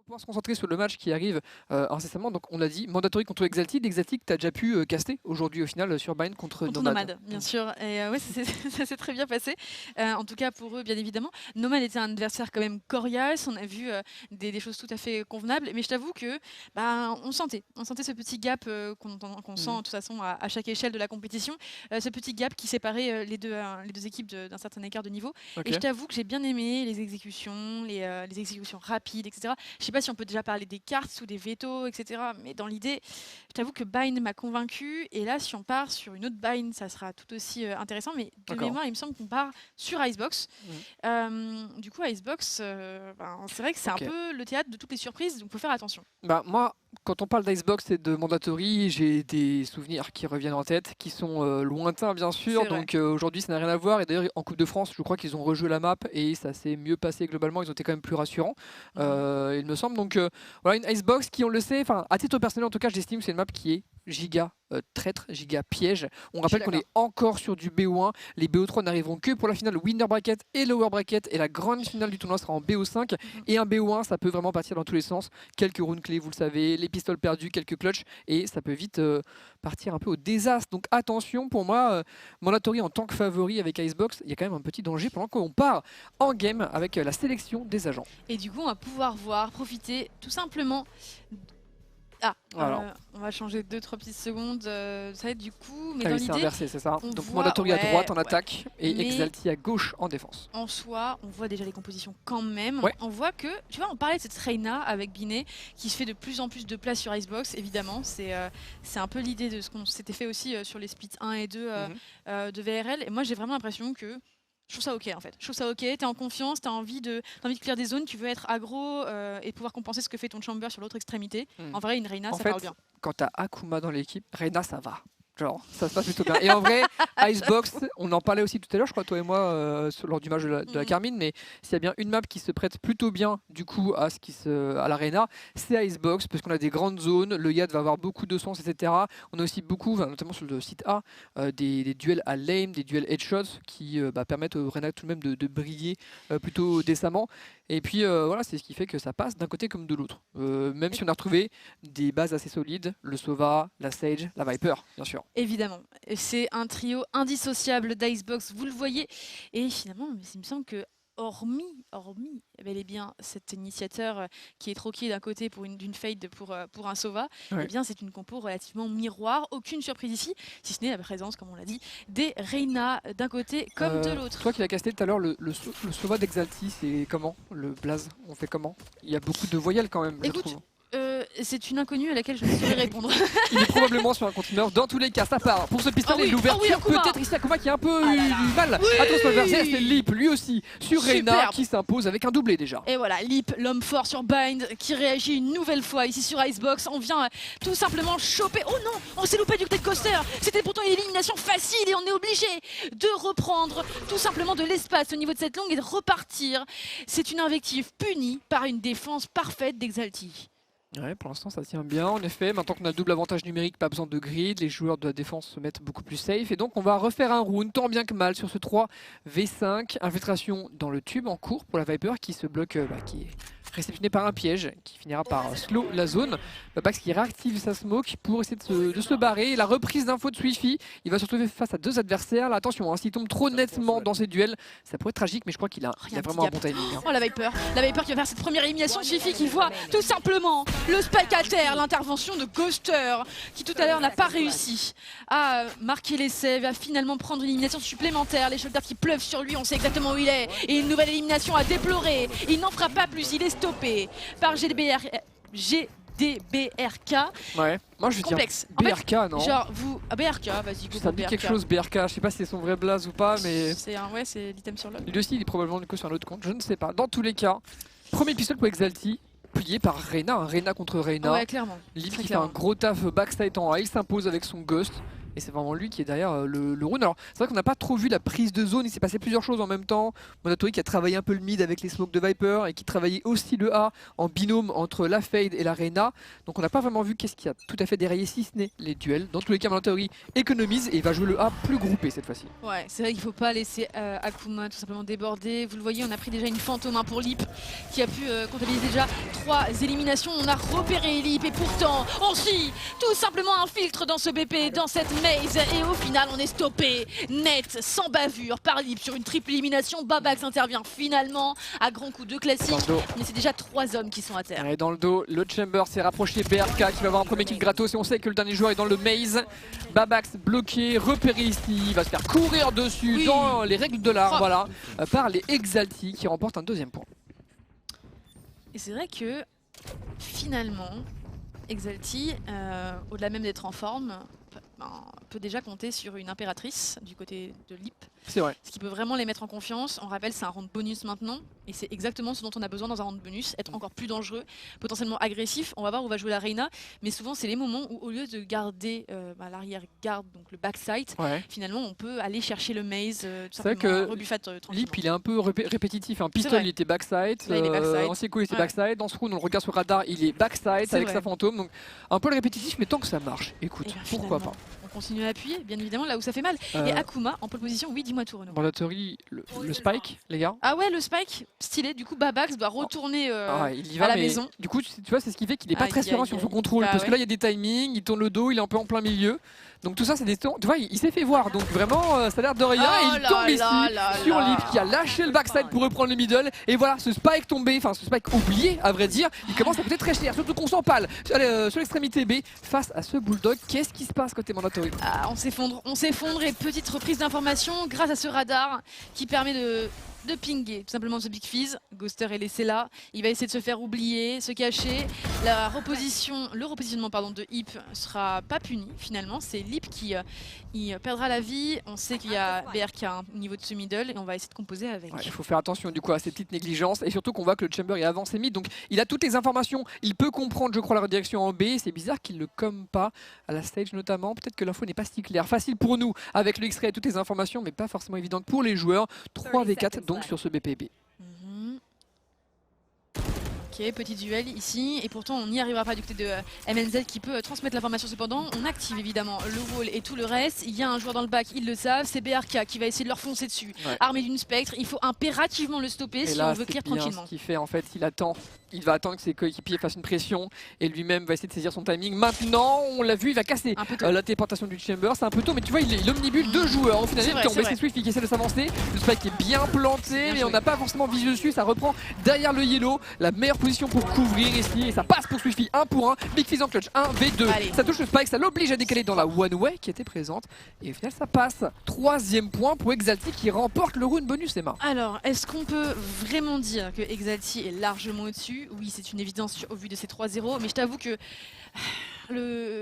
va pouvoir se concentrer sur le match qui arrive incessamment. Donc on l'a dit, Mandatory contre Exalted. Exalted, tu as déjà pu caster aujourd'hui au final sur Bind contre Nomad. Bien sûr. Et ouais, ça s'est très bien passé. En tout cas pour eux, bien évidemment. Nomad était un adversaire quand même coriace. On a vu des choses tout à fait convenables. Mais je t'avoue que on sentait ce petit gap qu'on sent de toute façon à chaque échelle de la compétition. Ce petit gap qui séparait les deux équipes d'un certain écart de niveau. Okay. Et je t'avoue que j'ai bien aimé les exécutions, les exécutions rapides, etc. Je sais pas si on peut déjà parler des cartes sous des vétos, etc. Mais dans l'idée, je t'avoue que Bind m'a convaincu. Et là, si on part sur une autre Bind, ça sera tout aussi intéressant. Mais de mémoire, il me semble qu'on part sur Icebox. Du coup, Icebox, c'est vrai que c'est un peu le théâtre de toutes les surprises, donc il faut faire attention. Moi, quand on parle d'Icebox et de Mandatory, j'ai des souvenirs qui reviennent en tête, qui sont lointains bien sûr. Donc aujourd'hui, ça n'a rien à voir. Et d'ailleurs, en Coupe de France, je crois qu'ils ont rejoué la map et ça s'est mieux passé globalement. Ils ont été quand même plus rassurants, il me semble. Donc voilà, une Icebox qui, on le sait, à titre personnel en tout cas, j'estime que c'est une map qui est giga traître, giga piège. On rappelle qu'on est encore sur du BO1. Les BO3 n'arriveront que pour la finale winner bracket et lower bracket. Et la grande finale du tournoi sera en BO5. Et un BO1, ça peut vraiment partir dans tous les sens. Quelques rounds clés, vous le savez, les pistoles perdues, quelques clutches. Et ça peut vite partir un peu au désastre. Donc attention, pour moi, Mandatory en tant que favori avec Icebox, il y a quand même un petit danger pendant qu'on part en game avec la sélection des agents. Et du coup, on va pouvoir profiter tout simplement... on va changer 2-3 petites secondes, ça va être du coup, mais dans l'idée... c'est inversé, c'est ça. Donc Mandatory à droite en attaque et Exalted à gauche en défense. En soi, on voit déjà les compositions quand même. On voit que, tu vois, on parlait de cette Reyna avec Binet qui se fait de plus en plus de place sur Icebox, évidemment. C'est un peu l'idée de ce qu'on s'était fait aussi sur les splits 1 et 2 de VRL. Et moi, j'ai vraiment l'impression que je trouve ça ok en fait. Je trouve ça ok, t'es en confiance, t'as envie de clear des zones, tu veux être aggro et pouvoir compenser ce que fait ton chamber sur l'autre extrémité. En vrai, une Reyna, ça parle bien. Quand t'as Akuma dans l'équipe, Reyna ça va. Genre, ça se passe plutôt bien. Et en vrai, Icebox, on en parlait aussi tout à l'heure, je crois, toi et moi, lors du match de la Carmine, mais s'il y a bien une map qui se prête plutôt bien, du coup, à l'Arena, c'est Icebox, parce qu'on a des grandes zones, le Yad va avoir beaucoup de sens, etc. On a aussi beaucoup, notamment sur le site A, des duels à lane, des duels headshots, qui permettent au Reyna tout de même de briller plutôt décemment. Et puis voilà, c'est ce qui fait que ça passe d'un côté comme de l'autre. Même si on a retrouvé des bases assez solides, le Sova, la Sage, la Viper, bien sûr. Évidemment, c'est un trio indissociable d'Icebox, vous le voyez. Et finalement, il me semble que hormis bel et bien cet initiateur qui est troqué d'un côté d'une fade pour un Sova, eh bien c'est une compo relativement miroir. Aucune surprise ici, si ce n'est la présence, comme on l'a dit, des Reyna d'un côté comme de l'autre. Toi qui l'as casté tout à l'heure, le Sova d'Exalty, c'est comment? Le blaze, on fait comment? Il y a beaucoup de voyelles quand même, écoute, je trouve. C'est une inconnue à laquelle je ne saurais répondre. Il est probablement sur un conteneur. Dans tous les cas, ça part pour ce pistolet. L'ouverture, peut-être ici Akuma qui a un peu eu du mal. Attention, adversaire, c'est Lip, lui aussi, sur Reyna, qui s'impose avec un doublé déjà. Et voilà, Lip, l'homme fort sur Bind, qui réagit une nouvelle fois ici sur Icebox. On vient tout simplement choper. Oh non, on s'est loupé du côté de Coaster. C'était pourtant une élimination facile et on est obligé de reprendre tout simplement de l'espace au niveau de cette longue et de repartir. C'est une invective punie par une défense parfaite d'Exalty. Ouais, pour l'instant ça tient bien en effet. Maintenant qu'on a le double avantage numérique, pas besoin de grid, les joueurs de la défense se mettent beaucoup plus safe. Et donc on va refaire un round tant bien que mal sur ce 3v5. Infiltration dans le tube en cours pour la Viper qui se bloque, qui est réceptionné par un piège qui finira par slow la zone. Bax qui réactive sa smoke pour essayer de se barrer. La reprise d'info de Swiffy, il va se retrouver face à deux adversaires. Là, attention, s'il tombe trop nettement dans ces duels, ça pourrait être tragique, mais je crois qu'il a vraiment un bon timing. Oh la Viper qui va faire cette première élimination. Swiffy qui voit tout simplement le spike à terre, l'intervention de Ghoster qui tout à l'heure n'a pas réussi à marquer l'essai, va finalement prendre une élimination supplémentaire. Les shoulders qui pleuvent sur lui, on sait exactement où il est. Et une nouvelle élimination à déplorer. Il n'en fera pas plus, il est stoppé par GDBRK. Ouais, moi je veux dire BRK, non? Genre BRK, vas-y, go. Ça me dit quelque chose, BRK, je sais pas si c'est son vrai blaze ou pas, mais... C'est l'item sur l'homme. Lui aussi, il est probablement du coup sur un autre compte, je ne sais pas. Dans tous les cas, premier pistolet pour Exalty, plié par Reyna, Reyna contre Reyna. Ouais, clairement. Lip qui fait un gros taf backside en A, il s'impose avec son Ghost. et c'est vraiment lui qui est derrière le rune. Alors c'est vrai qu'on n'a pas trop vu la prise de zone, il s'est passé plusieurs choses en même temps. Monatori qui a travaillé un peu le mid avec les smokes de Viper et qui travaillait aussi le A en binôme entre la Fade et la Reyna. Donc on n'a pas vraiment vu qu'est-ce qui a tout à fait déraillé si ce n'est les duels. Dans tous les cas, Monatori économise et va jouer le A plus groupé cette fois-ci. Ouais, c'est vrai qu'il ne faut pas laisser Akuma tout simplement déborder. Vous le voyez, on a pris déjà une fantôme pour Lip qui a pu comptabiliser déjà 3 éliminations. On a repéré Lip et pourtant on suit tout simplement un filtre dans ce BP, dans cette maze, et au final on est stoppé net, sans bavure par Lip sur une triple élimination. Babax intervient finalement à grands coups de classique, mais c'est déjà 3 hommes qui sont à terre. Et dans le dos, le Chamber s'est rapproché, BRK qui va avoir un premier kill gratos et on sait que le dernier joueur est dans le maze. Babax bloqué, repéré ici, il va se faire courir dessus dans les règles de l'art, voilà, par les Exalti qui remportent un 2e point. Et c'est vrai que finalement, Exalti, au-delà même d'être en forme, peut déjà compter sur une impératrice du côté de Lip. C'est vrai. Ce qui peut vraiment les mettre en confiance. On rappelle, c'est un round bonus maintenant. Et c'est exactement ce dont on a besoin dans un round bonus. Être encore plus dangereux, potentiellement agressif. On va voir où va jouer la Reyna. Mais souvent, c'est les moments où, au lieu de garder l'arrière-garde, donc le backside, finalement, on peut aller chercher le maze. C'est vrai que Lip, il est un peu répétitif. Un pistol, il était backside. En Seco, il était backside. Dans ce round, on le regarde sur le radar, il est backside avec sa fantôme. Donc un peu le répétitif, mais tant que ça marche, écoute, pourquoi pas. On continue à appuyer, bien évidemment, là où ça fait mal. Et Akuma, en pole position, oui, dis-moi tout, Renaud. Monatori, le spike, les gars. Ah ouais, le spike, stylé. Du coup, Babax doit retourner il y va, à la maison. Du coup, tu vois, c'est ce qui fait qu'il n'est pas très serein sur son contrôle. Parce que là, il y a des timings, il tourne le dos, il est un peu en plein milieu. Donc tout ça, c'est des tours. Tu vois, il s'est fait voir. Donc vraiment, ça a l'air de rien. Et il tombe ici sur Lip qui a lâché le backside pour reprendre le middle. Et voilà, ce spike tombé, enfin ce spike oublié, à vrai dire, il commence à coûter très cher. Surtout qu'on s'empale sur l'extrémité B face à ce bulldog. Qu'est-ce qui se passe côté Monatori? On s'effondre et petite reprise d'information grâce à ce radar qui permet de pinguer tout simplement ce Big Fizz. Ghoster est laissé là, il va essayer de se faire oublier, se cacher. Le repositionnement de Hip sera pas puni finalement, c'est Lip qui il perdra la vie. On sait qu'il y a BRK au niveau de ce middle et on va essayer de composer avec. Il faut faire attention du coup à ces petites négligences et surtout qu'on voit que le Chamber est avancé mid, donc il a toutes les informations, il peut comprendre je crois la redirection en B. C'est bizarre qu'il le comme pas à la stage notamment, peut-être que l'info n'est pas si claire. Facile pour nous avec le X-Ray et toutes les informations mais pas forcément évidente pour les joueurs. 3v4 donc sur ce BPB. Ok, petit duel ici, et pourtant on n'y arrivera pas du côté de MNZ qui peut transmettre l'information cependant. On active évidemment le wall et tout le reste. Il y a un joueur dans le back, ils le savent, c'est BRK qui va essayer de leur foncer dessus. Armé d'une spectre, il faut impérativement le stopper si on veut clear tranquillement. Ce qu'il fait en fait, il va attendre que ses coéquipiers fassent une pression et lui-même va essayer de saisir son timing. Maintenant, on l'a vu, il va casser la téléportation du Chamber. C'est un peu tôt, mais tu vois, il omnibule 2 joueurs. Au final, c'est Swift qui essaie de s'avancer. Le spike est bien planté, mais on n'a pas forcément visu dessus. Ça reprend derrière le yellow. La meilleure position pour couvrir ici. Et ça passe pour Swift 1 pour 1. Big Fizz en clutch 1v2. Ça touche le spike, ça l'oblige à décaler dans la one way qui était présente. Et au final, ça passe. 3e point pour Exalti qui remporte le rune bonus, Emma. Alors, est-ce qu'on peut vraiment dire que Exalti est largement au-dessus? Oui, c'est une évidence au vu de ces 3-0, mais je t'avoue que le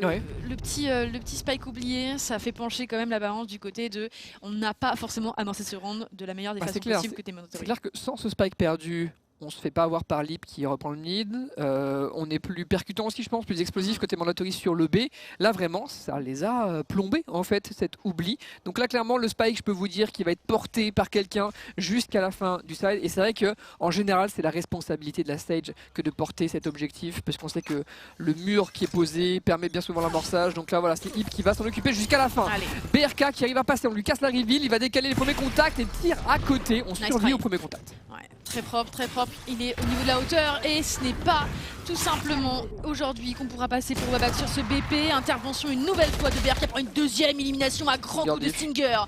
petit spike oublié, ça fait pencher quand même la balance du côté de on n'a pas forcément amorcé ce round de la meilleure des façons possibles que t'es Monatori. C'est clair que sans ce spike perdu, on se fait pas avoir par Lip qui reprend le mid. On est plus percutant aussi, je pense, plus explosif côté Monatori sur le B. Là, vraiment, ça les a plombés, en fait, cet oubli. Donc là, clairement, le spike, je peux vous dire qu'il va être porté par quelqu'un jusqu'à la fin du side. Et c'est vrai qu'en général, c'est la responsabilité de la stage que de porter cet objectif, parce qu'on sait que le mur qui est posé permet bien souvent l'amorçage. Donc là, voilà, c'est Lip qui va s'en occuper jusqu'à la fin. Allez. BRK qui arrive à passer, on lui casse la reveal, il va décaler les premiers contacts et tire à côté. On survit au premier contact. Ouais, très propre, très propre. Il est au niveau de la hauteur et ce n'est pas tout simplement aujourd'hui qu'on pourra passer pour Babax sur ce BP. Intervention une nouvelle fois de BRK pour une 2e élimination à grand coup de Stinger.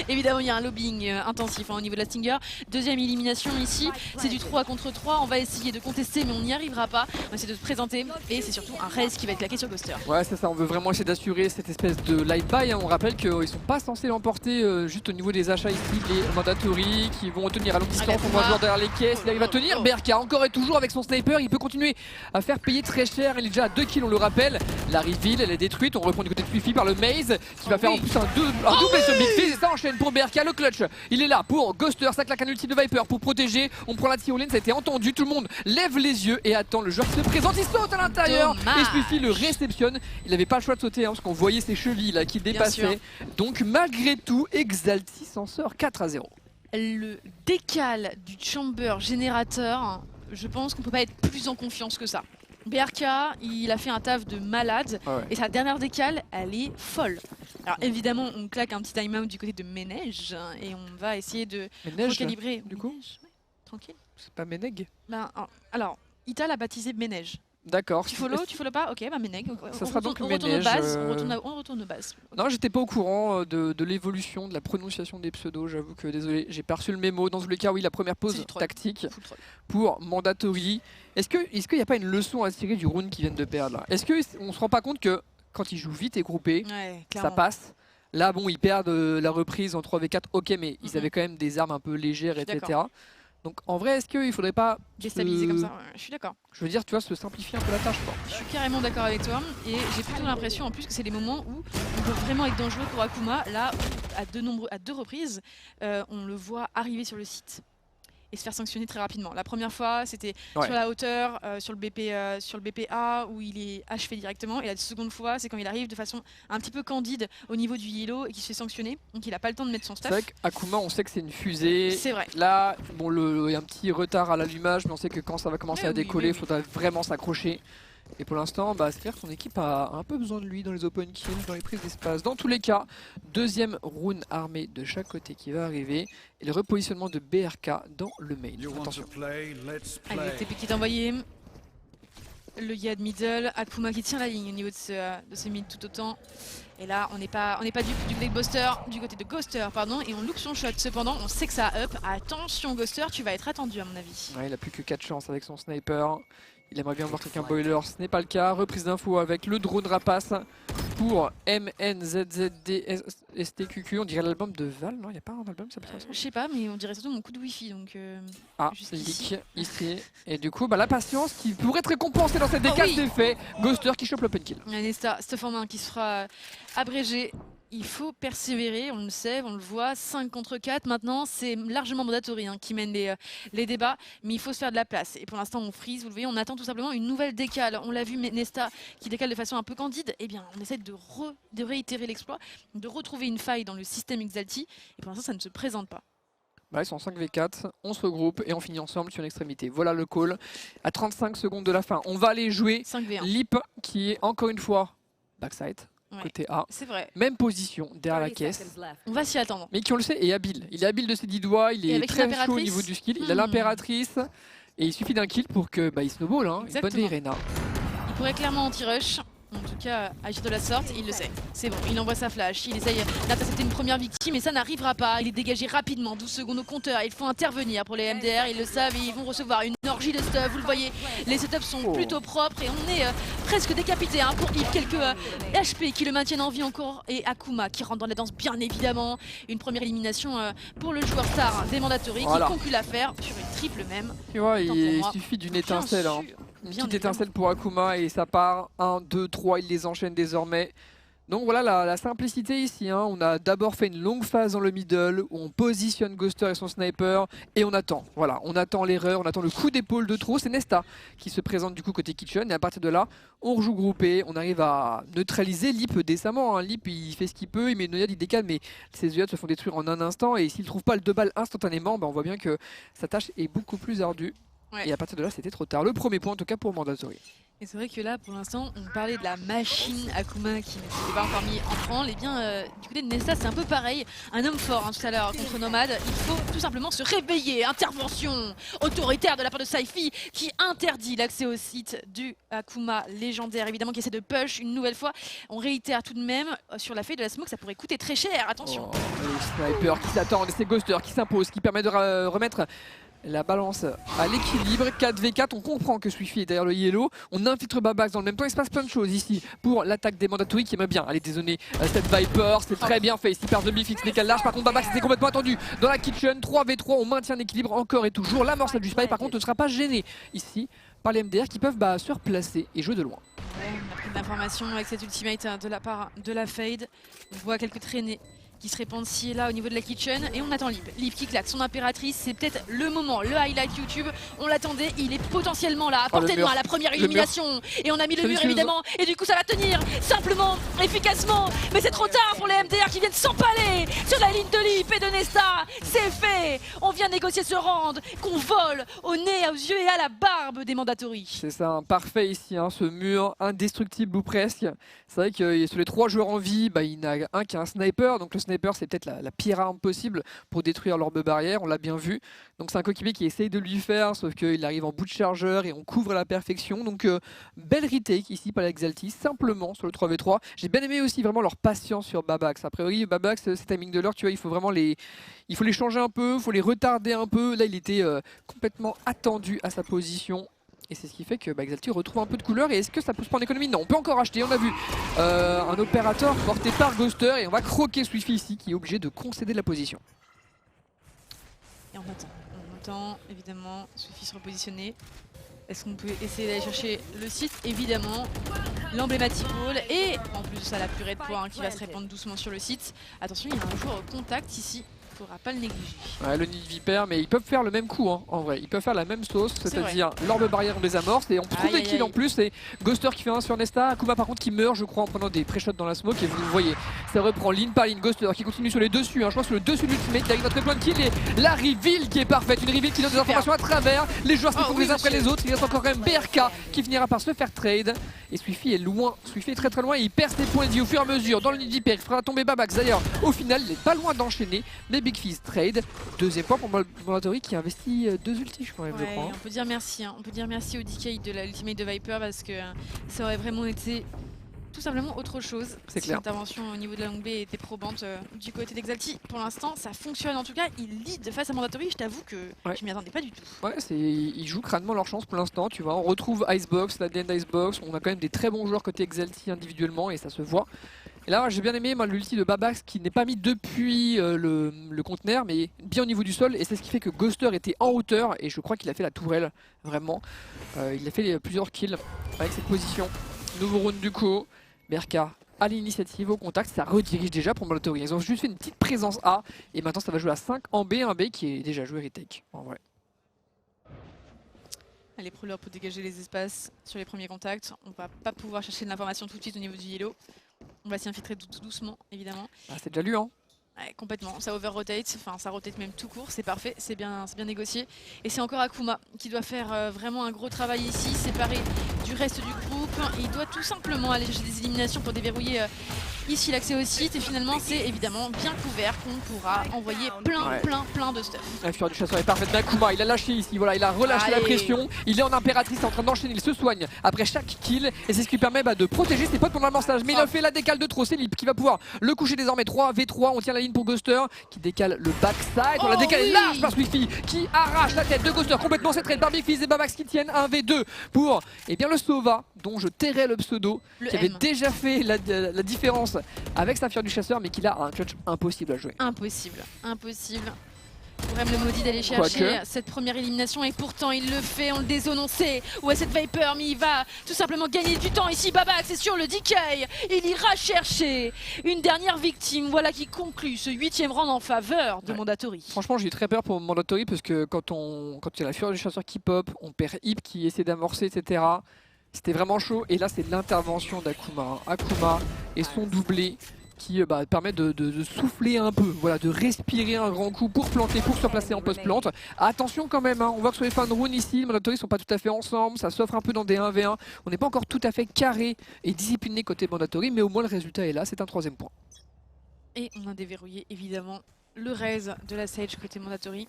Évidemment, il y a un lobbying intensif au niveau de la Stinger. 2e élimination ici, c'est du 3 contre 3. On va essayer de contester, mais on n'y arrivera pas. On va essayer de se présenter et c'est surtout un raise qui va être claqué sur Ghoster. Ouais, c'est ça. On veut vraiment essayer d'assurer cette espèce de light buy. On rappelle qu'ils sont pas censés l'emporter juste au niveau des achats ici. Les mandatory qui vont tenir à longue distance. On voit le joueur derrière les caisses. Là, il va tenir. BRK encore et toujours avec son sniper. Il peut continuer à faire payer très cher. Il est déjà à 2 kills, on le rappelle. La reveal, elle est détruite. On reprend du côté de Fifi par le Maze qui va faire en plus un double sur Big Fizz. Et ça enchaîne pour BRK, le clutch. Il est là pour Ghoster, ça claque un ulti de Viper pour protéger. On prend la tyrolienne, ça a été entendu. Tout le monde lève les yeux et attend le joueur qui se présente. Il saute à l'intérieur et Fifi le réceptionne. Il n'avait pas le choix de sauter parce qu'on voyait ses chevilles là qui dépassaient. Donc malgré tout, Exalti s'en sort 4-0. Le décal du chamber générateur, je pense qu'on peut pas être plus en confiance que ça. BRK, il a fait un taf de malade et sa dernière décale, elle est folle. Alors évidemment, on claque un petit time-out du côté de Ménège et on va essayer de recalibrer. Du coup tranquille. C'est pas Ménègue? Alors, Ita l'a baptisé Ménège. D'accord. Tu follow pas? Ok, bah Ménègue. Ça sera donc on Ménège. retourne aux bases. On retourne aux bases. Okay. Non, j'étais pas au courant de l'évolution, de la prononciation des pseudos. J'avoue que désolé, j'ai pas reçu le mémo. Dans tous les cas, oui, la première pause tactique pour Mandatory. Est-ce qu'il n'y a pas une leçon à tirer du round qu'ils viennent de perdre là? Est-ce qu'on se rend pas compte que quand ils jouent vite et groupés, ça passe? Là, bon, ils perdent la reprise en 3v4, ok, mais ils avaient quand même des armes un peu légères, etc. Donc en vrai, est-ce qu'il faudrait pas déstabiliser comme ça? Je suis d'accord. Je veux dire, tu vois, se simplifier un peu la tâche, quoi. Je suis carrément d'accord avec toi et j'ai plutôt l'impression en plus que c'est les moments où on peut vraiment être dangereux pour Akuma. Là, à deux reprises, on le voit arriver sur le site et se faire sanctionner très rapidement. La première fois, c'était sur la hauteur, sur le BPA où il est achevé directement. Et la seconde fois, c'est quand il arrive de façon un petit peu candide au niveau du yellow et qu'il se fait sanctionner. Donc il n'a pas le temps de mettre son stuff. C'est vrai qu'Akuma, on sait que c'est une fusée. C'est vrai. Là, bon, il y a un petit retard à l'allumage, mais on sait que quand ça va commencer à décoller, il faudra vraiment s'accrocher. Et pour l'instant, c'est-à-dire que son équipe a un peu besoin de lui dans les open kills, dans les prises d'espace. Dans tous les cas, deuxième round armé de chaque côté qui va arriver. Et le repositionnement de BRK dans le main. Attention. Allez, TP qui est envoyé. Le Yad middle, Akuma qui tient la ligne au niveau de ce mid tout autant. Et là, on n'est pas du côté de Ghoster, pardon, et on look son shot. Cependant, on sait que ça up. Attention Ghoster, tu vas être attendu à mon avis. Ouais, il a plus que 4 chances avec son sniper. Il aimerait bien voir quelqu'un boiler, ce n'est pas le cas. Reprise d'infos avec le drone rapace pour MNZZDSTQQ. On dirait l'album de Val, non? Il n'y a pas un album, ça peut être ça? Je sais pas, mais on dirait surtout mon coup de wifi. Donc, leak ici. Et du coup, la patience qui pourrait être récompensée dans cette décale, c'est fait. Ghoster qui chope l'open kill. Nesta, stuff en main qui se fera abréger. Il faut persévérer, on le sait, on le voit, 5 contre 4 maintenant, c'est largement Mandatory qui mène les débats, mais il faut se faire de la place. Et pour l'instant on freeze, vous le voyez, on attend tout simplement une nouvelle décale. On l'a vu, Nesta qui décale de façon un peu candide, eh bien on essaie de réitérer l'exploit, de retrouver une faille dans le système Exalti, et pour l'instant ça ne se présente pas. Ils sont 5v4, on se regroupe et on finit ensemble sur une extrémité. Voilà le call, à 35 secondes de la fin, on va aller jouer 5v1. Lip qui est encore une fois backside. Côté A, c'est vrai. Même position derrière la caisse. On va s'y attendre. Mais qui on le sait est habile. Il est habile de ses 10 doigts, il est très chaud au niveau du skill. Il a l'impératrice et il suffit d'un kill pour que il snowball. Une bonne Irena. Il pourrait clairement anti-rush. En tout cas, agir de la sorte, il le sait. C'est bon, il envoie sa flash, il essaye d'intercepter une première victime et ça n'arrivera pas. Il est dégagé rapidement, 12 secondes au compteur. Il faut intervenir pour les MDR, ils le savent et ils vont recevoir une orgie de stuff. Vous le voyez, les setups sont plutôt propres et on est presque décapité pour Yves. Quelques HP qui le maintiennent en vie encore et Akuma qui rentre dans la danse bien évidemment. Une première élimination pour le joueur star des Mandatory qui conclut l'affaire sur une triple même. Tu vois, il suffit d'une étincelle. Une petite étincelle pour Akuma et ça part. 1, 2, 3, il les enchaîne désormais. Donc voilà la simplicité ici. On a d'abord fait une longue phase dans le middle où on positionne Ghoster et son sniper et on attend. Voilà, on attend l'erreur, on attend le coup d'épaule de trop. C'est Nesta qui se présente du coup côté Kitchen et à partir de là, on rejoue groupé. On arrive à neutraliser Lip décemment. Lip il fait ce qu'il peut, il met une noyade, il décale, mais ses œillades se font détruire en un instant et s'il trouve pas le 2 balles instantanément, on voit bien que sa tâche est beaucoup plus ardue. Et à partir de là, c'était trop tard. Le premier point en tout cas pour Mandatory. Et c'est vrai que là, pour l'instant, on parlait de la machine Akuma qui ne s'était pas encore mis en branle. Et bien, du côté de Nesta, c'est un peu pareil. Un homme fort tout à l'heure contre Nomad. Il faut tout simplement se réveiller. Intervention autoritaire de la part de Saifi qui interdit l'accès au site du Akuma légendaire. Évidemment, qui essaie de push une nouvelle fois. On réitère tout de même sur la feuille de la smoke, ça pourrait coûter très cher. Attention. Le sniper qui s'attend, c'est Ghoster qui s'impose, qui permet de remettre La balance à l'équilibre, 4v4, on comprend que Swifi est derrière le yellow. On infiltre Babax dans le même temps, il se passe plein de choses ici pour l'attaque des Mandatory qui aime bien aller dézoner cette Viper. C'est très bien fait, ici perd de Bifix, décale large. Par contre Babax était complètement attendu dans la kitchen. 3v3, on maintient l'équilibre encore et toujours. L'amorçage du spy par contre ne sera pas gêné ici par les MDR qui peuvent se replacer et jouer de loin. Ouais, on a pris de l'information avec cette ultimate de la part de la Fade. On voit quelques traînées qui se répandent ci et là au niveau de la kitchen et on attend Lip. Lip qui claque son impératrice, c'est peut-être le moment, le highlight YouTube. On l'attendait, il est potentiellement là, à portée de main, la première illumination. Et on a mis le mur évidemment, et du coup ça va tenir simplement, efficacement. Mais c'est trop tard pour les MDR qui viennent s'empaler sur la ligne de Lip et de Nesta. C'est fait, on vient négocier ce round qu'on vole au nez, aux yeux et à la barbe des Mandatory. C'est ça, parfait ici, ce mur indestructible ou presque. C'est vrai que sur les 3 joueurs en vie, il y en a un qui a un sniper, donc le sniper c'est peut-être la pire arme possible pour détruire l'orbe barrière, on l'a bien vu. Donc c'est un coéquipier qui essaye de lui faire, sauf qu'il arrive en bout de chargeur et on couvre à la perfection. Donc belle retake ici par l'Exalti, simplement sur le 3v3. J'ai bien aimé aussi vraiment leur patience sur Babax. A priori Babax, c'est timing de l'heure, tu vois, il faut vraiment les changer un peu, il faut les retarder un peu. Là il était complètement attendu à sa position. Et c'est ce qui fait que Exalti retrouve un peu de couleur. Et est-ce que ça pousse pas en économie? Non, on peut encore acheter. On a vu un opérateur porté par Ghoster. Et on va croquer Swifi ici qui est obligé de concéder la position. Et on attend évidemment Swifi se repositionner. Est-ce qu'on peut essayer d'aller chercher le site? Évidemment, l'emblématique wall. Et en plus de ça, la purée de points qui va se répandre doucement sur le site. Attention, il y a un joueur au contact ici. Il ne faudra pas le négliger. Ouais, le nid de Viper, mais ils peuvent faire le même coup en vrai. Ils peuvent faire la même sauce, c'est-à-dire l'orbe barrière on les amorce et on trouve des kills en plus. C'est Ghoster qui fait un sur Nesta, Akuma par contre qui meurt je crois en prenant des pré-shots dans la smoke et vous le voyez. Ça reprend ligne par ligne, Ghoster qui continue sur les dessus. Je pense que le dessus de l'ultimate, il arrive à très plein de kills et la reveal qui est parfaite. Une reveal qui donne des informations à travers. Les joueurs se font les uns après les autres. Il reste encore quand même BRK qui finira par se faire trade. Et Swifi est loin, Swifi est très très loin et il perd ses points de vie au fur et à mesure. Dans le nid de Viper, il fera tomber Babax d'ailleurs. Au final, il n'est pas loin d'enchaîner. Mais Big Fizz trade. Deuxième point pour Mandatory qui investit 2 ultis je crois. On peut dire merci, on peut dire merci au DK de la ultimate de Viper parce que ça aurait vraiment été tout simplement autre chose. C'est clair. L'intervention au niveau de la longue B était probante du côté d'Exalti. Pour l'instant, ça fonctionne. En tout cas, il lead face à Mandatory. Je t'avoue que je m'y attendais pas du tout. Ouais, ils jouent crânement leur chance pour l'instant. Tu vois, on retrouve Icebox, la DN d'Icebox. On a quand même des très bons joueurs côté Exalti individuellement et ça se voit. Et là, j'ai bien aimé l'ulti de Babax qui n'est pas mis depuis le conteneur, mais bien au niveau du sol. Et c'est ce qui fait que Ghoster était en hauteur et je crois qu'il a fait la tourelle, vraiment. Il a fait plusieurs kills avec cette position. Nouveau round du coup. Berka à l'initiative, au contact, ça redirige déjà pour Mandatory. Ils ont juste fait une petite présence A et maintenant ça va jouer à 5 en B, un B qui est déjà joué retake en vrai. Allez, Prowler peut dégager les espaces sur les premiers contacts. On va pas pouvoir chercher de l'information tout de suite au niveau du yellow. On va s'y infiltrer tout doucement évidemment. C'est déjà lu Ouais, complètement, ça over-rotate, enfin ça rotate même tout court, c'est parfait, c'est bien négocié. Et c'est encore Akuma qui doit faire vraiment un gros travail ici, séparé du reste du groupe. Il doit tout simplement aller chercher des éliminations pour déverrouiller ici l'accès au site. Et finalement c'est évidemment bien couvert qu'on pourra envoyer plein de stuff. La fureur du chasseur est parfaite d'Akuma, il a lâché ici, voilà, il a relâché la pression. Il est en impératrice, en train d'enchaîner, il se soigne après chaque kill. Et c'est ce qui permet de protéger ses potes pendant l'amorçage. Mais il a fait la décale de trop, c'est Lip qui va pouvoir le coucher désormais 3v3. On tient la ligne pour Ghoster qui décale le backside. On la décale large par Swifi qui arrache la tête de Ghoster complètement. Cette trade par Big Fizz et Babax qui tiennent 1v2 pour le Sova dont je tairais le pseudo, qui avait déjà fait la différence avec sa fureur du chasseur mais qui a un clutch impossible à jouer. Impossible. Pour M le maudit d'aller chercher cette première élimination et pourtant il le fait, on le dézone, on sait où est cette Viper mais il va tout simplement gagner du temps ici. Babax c'est sur le DK, il ira chercher une dernière victime, voilà qui conclut ce 8ème round en faveur de Mandatory. Franchement j'ai eu très peur pour Mandatory parce que quand il y a la fureur du chasseur qui pop, on perd Hip qui essaie d'amorcer etc. C'était vraiment chaud et là c'est l'intervention d'Akuma. Akuma et son doublé qui permet de souffler un peu, voilà, de respirer un grand coup pour planter, pour se placer en post-plante. Attention quand même, on voit que sur les fins de round ici, les Mandatory sont pas tout à fait ensemble, ça s'offre un peu dans des 1v1. On n'est pas encore tout à fait carré et discipliné côté Mandatory, mais au moins le résultat est là, c'est un 3ème point. Et on a déverrouillé évidemment le raise de la Sage côté Mandatory.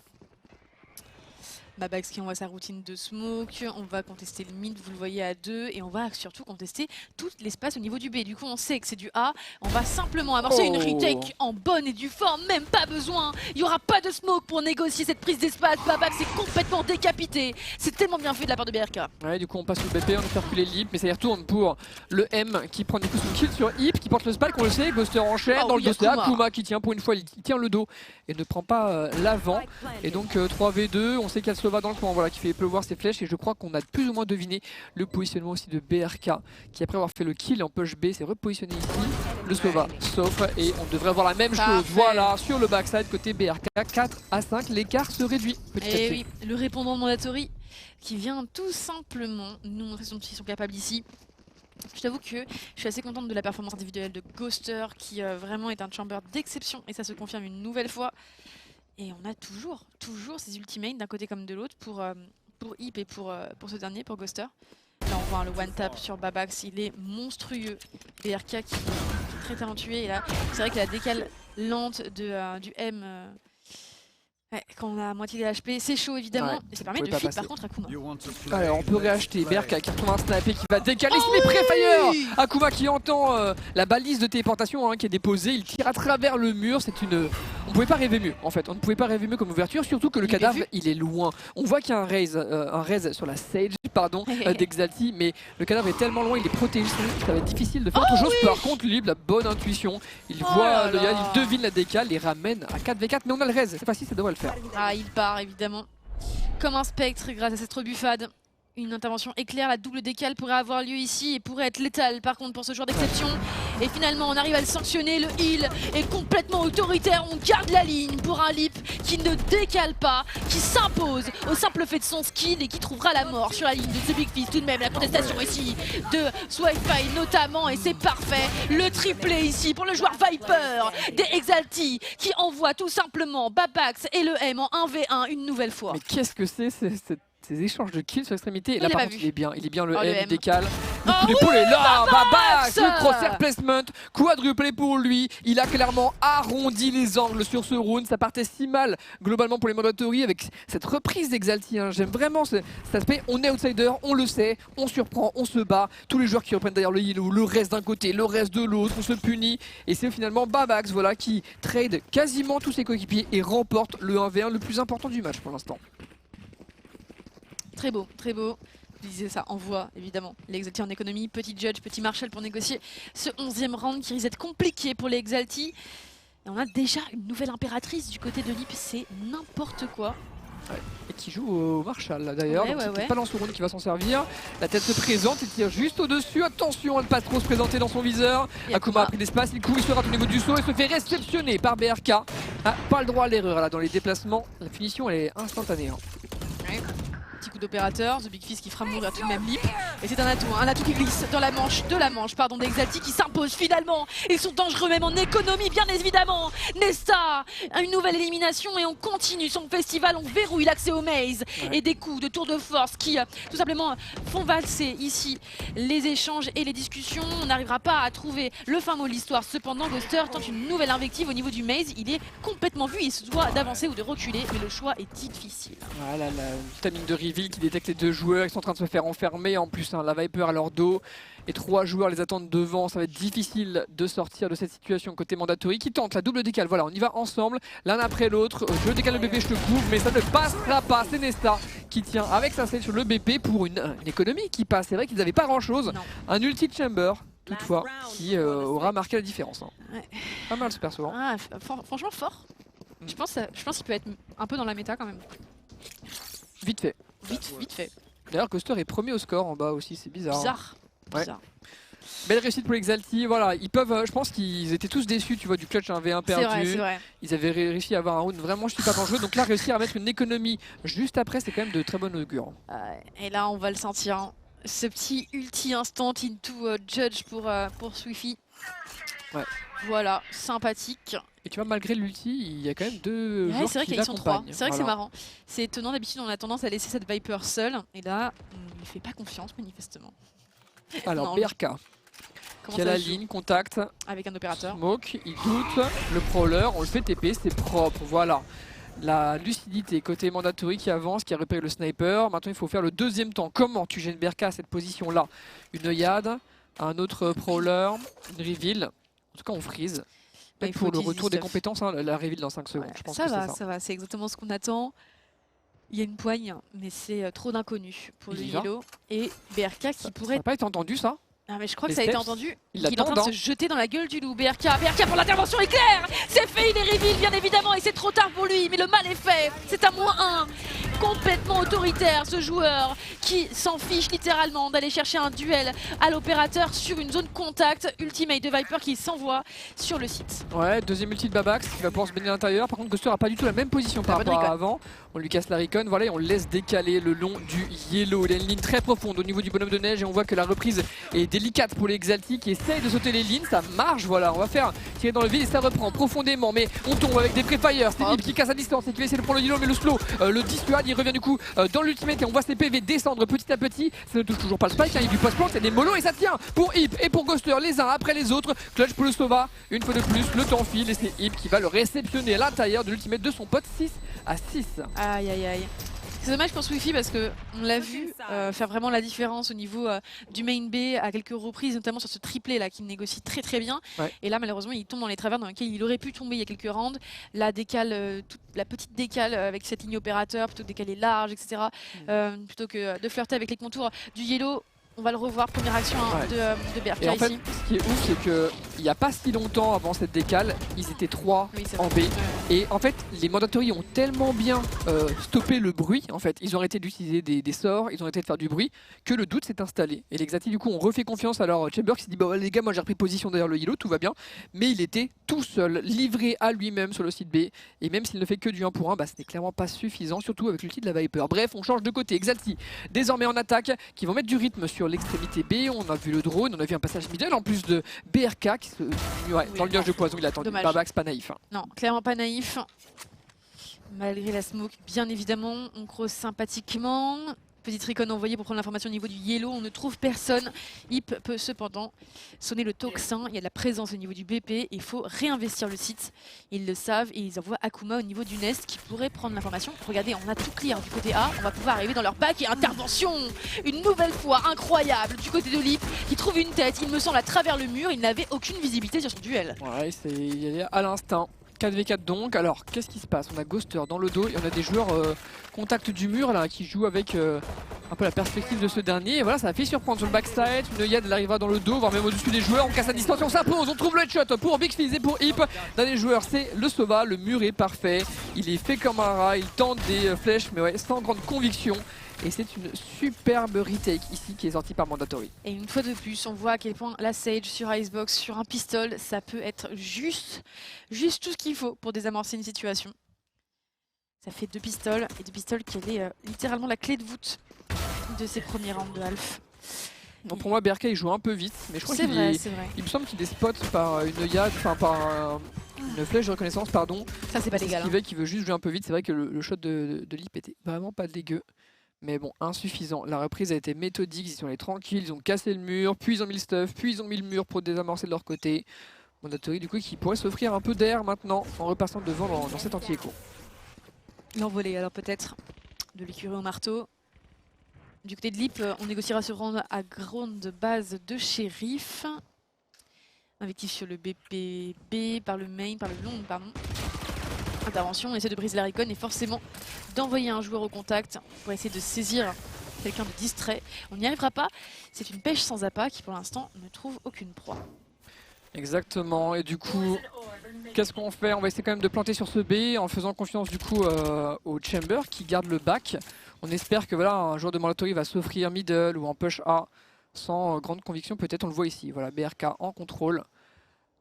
Mabax qui envoie sa routine de smoke, on va contester le mid, vous le voyez à 2, et on va surtout contester tout l'espace au niveau du B. Du coup, on sait que c'est du A, on va simplement amorcer une retake en bonne et due forme, même pas besoin. Il n'y aura pas de smoke pour négocier cette prise d'espace. Mabax est complètement décapité. C'est tellement bien fait de la part de BRK. Ouais, du coup, on passe le BP, on fait reculer l'Hip, mais ça y retourne pour le M qui prend du coup son kill sur Hip, qui porte le spike, on le sait. Ghoster enchaîne dans le Ghoster. Akuma qui tient pour une fois, il tient le dos et ne prend pas l'avant. Et donc 3v2, on sait qu'il y a le Sova dans le coin, voilà, qui fait pleuvoir ses flèches. Et je crois qu'on a plus ou moins deviné le positionnement aussi de BRK, qui après avoir fait le kill en push B, s'est repositionné ici. Le Sova sauf et on devrait avoir la même chose. Voilà, sur le backside côté BRK, 4 à 5, l'écart se réduit petit à petit. Et oui, le répondant de Mandatory qui vient tout simplement nous montrer qu'ils sont capables ici. Je t'avoue que je suis assez contente de la performance individuelle de Ghoster qui vraiment est un chamber d'exception et ça se confirme une nouvelle fois. Et on a toujours ces ultimates d'un côté comme de l'autre pour Hip et pour ce dernier, pour Ghoster. Là on voit le one tap sur Babax, il est monstrueux. BRK qui est très talentueux et là c'est vrai que la décale lente du M... Ouais, quand on a moitié des HP, c'est chaud évidemment, ouais, et ça permet de feed par contre Akuma. Alors on peut réacheter BRK qui retrouve un sniper qui va décaler les pré-fire. Akuma qui entend la balise de téléportation qui est déposée, il tire à travers le mur, c'est une... On pouvait pas rêver mieux en fait, on ne pouvait pas rêver mieux comme ouverture, surtout que le cadavre il est loin. On voit qu'il y a un raise sur la Sage d'Exalty, mais le cadavre est tellement loin, il est protégé, ça va être difficile de faire autre chose. Par contre lui, la bonne intuition, il voit le gars, il devine la décale, il ramène à 4v4, mais on a le raise, cette fois-ci ça devrait le faire. Ah, il part évidemment comme un spectre grâce à cette rebuffade. Une intervention éclair, la double décale pourrait avoir lieu ici et pourrait être létale par contre pour ce joueur d'exception. Et finalement on arrive à le sanctionner, le heal est complètement autoritaire, on garde la ligne pour un Lip qui ne décale pas, qui s'impose au simple fait de son skill et qui trouvera la mort sur la ligne de ce Big Fist. Tout de même la contestation ici de Swify notamment et c'est parfait. Le triplé ici pour le joueur Viper des Exalty qui envoie tout simplement Babax et le M en 1v1 une nouvelle fois. Mais qu'est-ce que c'est ces échanges de kills sur l'extrémité? Et là par contre il est bien le M, il décale. Le coup d'épaule est là, Babax, le crosshair placement, quadruplé pour lui. Il a clairement arrondi les angles sur ce round. Ça partait si mal globalement pour les Mandatory avec cette reprise d'Exalty. J'aime vraiment cet aspect. On est outsider, on le sait, on surprend, on se bat. Tous les joueurs qui reprennent d'ailleurs le yellow, le reste d'un côté, le reste de l'autre, on se punit. Et c'est finalement Babax voilà, qui trade quasiment tous ses coéquipiers et remporte le 1v1 le plus important du match pour l'instant. Très beau, très beau. Je disais ça, envoie évidemment les Exalty en économie. Petit Judge, petit Marshall pour négocier ce 11e round qui risque d'être compliqué pour les Exalty. Et on a déjà une nouvelle impératrice du côté de Lip, c'est n'importe quoi. Ouais. Et qui joue au Marshall d'ailleurs, donc c'est pas dans ce round qui va s'en servir. La tête se présente, il tire juste au-dessus, attention à ne pas trop se présenter dans son viseur. Akuma a pris l'espace, il court, il se rate au niveau du saut et se fait réceptionner par BRK. Ah, pas le droit à l'erreur là dans les déplacements, la finition elle est instantanée. Ouais. Petit coup d'opérateur, The Big Fist qui fera mourir tout de même Lip. Et c'est un atout qui glisse dans la manche d'Exalty qui s'impose finalement. Ils sont dangereux même en économie, bien évidemment. Nesta, une nouvelle élimination et on continue son festival, on verrouille l'accès au maze. Et des coups de tour de force qui tout simplement font valser ici les échanges et les discussions. On n'arrivera pas à trouver le fin mot de l'histoire. Cependant, Ghoster tente une nouvelle invective au niveau du maze. Il est complètement vu, il se doit d'avancer ou de reculer, mais le choix est difficile. Voilà, la vitamine de Reveal qui détecte les deux joueurs, ils sont en train de se faire enfermer, en plus la Viper à leur dos et 3 joueurs les attendent devant, ça va être difficile de sortir de cette situation côté Mandatory qui tente la double décale, voilà on y va ensemble, l'un après l'autre, je décale le BP, je te couvre, mais ça ne passera pas, c'est Nesta qui tient avec sa selle sur le BP pour une économie qui passe, c'est vrai qu'ils n'avaient pas grand chose, un ulti chamber toutefois qui aura marqué la différence. Ouais. Pas mal ce perso. Franchement fort, je pense qu'il peut être un peu dans la méta quand même. Vite fait. Vite fait. D'ailleurs, Ghoster est premier au score en bas aussi, c'est bizarre. Bizarre. Belle réussite pour Exalty, voilà, ils peuvent, je pense qu'ils étaient tous déçus, tu vois, du clutch 1v1 perdu. C'est vrai. Ils avaient réussi à avoir un round vraiment pas dangereux, donc là, réussir à mettre une économie juste après, c'est quand même de très bonne augure. Et là, on va le sentir, hein. Ce petit ulti instant into Judge pour Swify. Ouais. Voilà, sympathique. Et tu vois, malgré l'ulti, il y a quand même deux joueurs c'est vrai qu'ils sont 3. C'est vrai que c'est marrant. C'est étonnant, d'habitude on a tendance à laisser cette Viper seule. Et là, on ne lui fait pas confiance manifestement. Alors BRK, qui a la ligne, contact. Avec un opérateur. Smoke, il doute, le prowler, on le fait TP, c'est propre, voilà. La lucidité côté Mandatory qui avance, qui a repéré le sniper. Maintenant il faut faire le deuxième temps. Comment tu gênes BRK à cette position là? Une œillade, un autre prowler, une reveal. En tout cas on freeze. Peut-être pour le retour des compétences, hein, la reveal dans 5 secondes. Ouais, je pense ça que va, ça va, c'est exactement ce qu'on attend. Il y a une poigne, mais c'est trop d'inconnus pour le Yellow. Et BRK qui pourrait... Ça n'a pas été entendu ça? Ah mais je crois que ça a été entendu. Il est en train de se jeter dans la gueule du loup. BRK pour l'intervention éclair. C'est fait, il est reveal bien évidemment et c'est trop tard pour lui. Mais le mal est fait. C'est à -1. Complètement autoritaire ce joueur qui s'en fiche littéralement d'aller chercher un duel à l'opérateur sur une zone contact. Ultimate de Viper qui s'envoie sur le site. Ouais, deuxième ulti de Babax qui va pouvoir se baigner à l'intérieur. Par contre Ghoster n'a pas du tout la même position par rapport à avant. On lui casse la recon, voilà, et on laisse décaler le long du Yellow. Il a une ligne très profonde au niveau du bonhomme de neige et on voit que la reprise est délicate pour les Exalti qui essayent de sauter les lignes. Ça marche, voilà, on va faire tirer dans le vide et ça reprend profondément. Mais on tombe avec des pré-fire. Steve qui casse à distance et qui va essayer de prendre le Yellow, mais le slow le dissuade. Il revient du coup dans l'ultimate et on voit ses PV descendre petit à petit. Ça ne touche toujours pas le spike, hein, il y a du post-plant, c'est des molos et ça tient pour Hip et pour Ghoster, les uns après les autres. Clutch pour le Sova, une fois de plus, le temps file et c'est Hip qui va le réceptionner à l'intérieur de l'ultimate de son pote 6-6. Aïe aïe aïe. C'est dommage pour Swiffy parce qu'on l'a vu faire vraiment la différence au niveau du main B à quelques reprises, notamment sur ce triplé là qu'il négocie très très bien. Ouais. Et là malheureusement il tombe dans les travers dans lesquels il aurait pu tomber il y a quelques rounds. La décale, toute la petite décale avec cette ligne opérateur, plutôt que décaler large, etc. Plutôt que de flirter avec les contours du Yellow. On va le revoir, première action de BRK et en fait, ici. Ce qui est ouf, c'est qu'il n'y a pas si longtemps avant cette décale, ils étaient 3 en B. Et en fait, les Mandatory ont tellement bien stoppé le bruit, en fait, ils ont arrêté d'utiliser des sorts, ils ont arrêté de faire du bruit, que le doute s'est installé. Et les Exalti, du coup, ont refait confiance à leur Chamber qui s'est dit, bah les gars, moi j'ai repris position derrière le Yellow, tout va bien. Mais il était tout seul, livré à lui-même sur le site B. Et même s'il ne fait que du 1 pour 1, bah, ce n'est clairement pas suffisant, surtout avec l'ulti de la Viper. Bref, on change de côté. Exalti, désormais en attaque, qui vont mettre du rythme sur l'extrémité B. On a vu le drone, on a vu un passage middle en plus de BRK qui se... dans le nuage de poison. Il a attendu. Babax pas naïf. Hein. Non, clairement pas naïf. Malgré la smoke, bien évidemment, on croise sympathiquement. Petite recon envoyée pour prendre l'information au niveau du Yellow, on ne trouve personne. Hip peut cependant sonner le tocsin, il y a de la présence au niveau du BP, il faut réinvestir le site. Ils le savent et ils envoient Akuma au niveau du Nest qui pourrait prendre l'information. Regardez, on a tout clear du côté A, on va pouvoir arriver dans leur bac et intervention une nouvelle fois incroyable du côté de Lip qui trouve une tête, il me semble, à travers le mur, il n'avait aucune visibilité sur son duel. Ouais, c'est à l'instinct. 4v4 donc, alors qu'est-ce qui se passe? On a Ghoster dans le dos et on a des joueurs contact du mur là qui jouent avec un peu la perspective de ce dernier. Et voilà, ça a fait surprendre sur le backside. Une œillade elle arrivera dans le dos, voire même au-dessus des joueurs. On casse à distance et on s'impose. On trouve le headshot pour Big Fizz et pour Hip. Dernier joueur, c'est le Sova. Le mur est parfait. Il est fait comme un rat. Il tente des flèches, mais ouais, sans grande conviction. Et c'est une superbe retake ici qui est sortie par Mandatory. Et une fois de plus, on voit à quel point la Sage sur Icebox, sur un pistol, ça peut être juste tout ce qu'il faut pour désamorcer une situation. Ça fait 2 pistoles, et 2 pistoles qui est littéralement la clé de voûte de ces premiers rounds de Half. Bon, pour moi, BRK il joue un peu vite, mais je crois qu'il il me semble qu'il est spot par une œillade, enfin par une flèche de reconnaissance, pardon. Ça c'est pas légal. Qui veut juste jouer un peu vite. C'est vrai que le shot de Lip était vraiment pas dégueu. Mais bon, insuffisant. La reprise a été méthodique, ils sont allés tranquilles, ils ont cassé le mur, puis ils ont mis le stuff, puis ils ont mis le mur pour désamorcer de leur côté. Mandatory du coup qui pourrait s'offrir un peu d'air maintenant en repassant devant dans cet anti-écho. L'envolée alors peut-être de l'écurie au marteau. Du côté de Lip, on négociera ce round à grande base de shérif. Invectif sur le BPB par le main, par le long, pardon. Intervention, on essaie de briser la recon et forcément d'envoyer un joueur au contact pour essayer de saisir quelqu'un de distrait. On n'y arrivera pas, c'est une pêche sans appât qui pour l'instant ne trouve aucune proie. Exactement, et du coup, qu'est-ce qu'on fait? On va essayer quand même de planter sur ce B en faisant confiance du coup au Chamber qui garde le back. On espère que voilà, un joueur de Mandatory va s'offrir middle ou en push A sans grande conviction, peut-être on le voit ici. Voilà, BRK en contrôle.